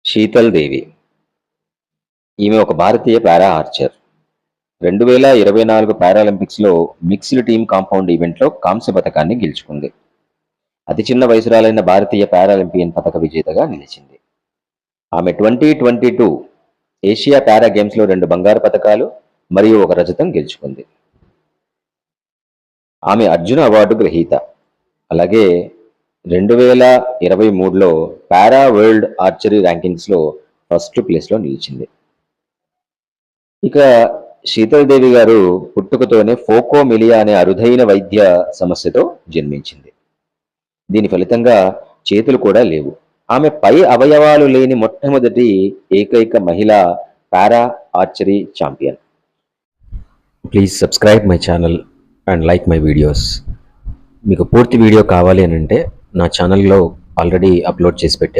శీతల్ దేవి. ఈమె ఒక భారతీయ పారా ఆర్చర్. 2024 పారాలింపిక్స్లో మిక్స్డ్ టీమ్ కాంపౌండ్ ఈవెంట్లో కాంస్య పతకాన్ని గెలుచుకుంది. అతి చిన్న వయసురాలైన భారతీయ పారాలింపియన్ పతక విజేతగా నిలిచింది. ఆమె 2022 ఏషియా పారా గేమ్స్లో 2 బంగారు పతకాలు మరియు 1 రజతం గెలుచుకుంది. ఆమె అర్జున అవార్డు గ్రహీత. అలాగే 2023లో పారా వరల్డ్ ఆర్చరీ ర్యాంకింగ్స్లో ఫస్ట్ ప్లేస్లో నిలిచింది. ఇక శీతల్ దేవి గారు పుట్టుకతోనే ఫోకోమిలియా అనే అరుదైన వైద్య సమస్యతో జన్మించింది. దీని ఫలితంగా చేతులు కూడా లేవు. ఆమె పై అవయవాలు లేని మొట్టమొదటి ఏకైక మహిళా పారా archery champion. Please subscribe my channel and like my videos. మీకు పూర్తి వీడియో కావాలి అని అంటే నా ఛానల్లో ఆల్రెడీ అప్లోడ్ చేసి పెట్టాను.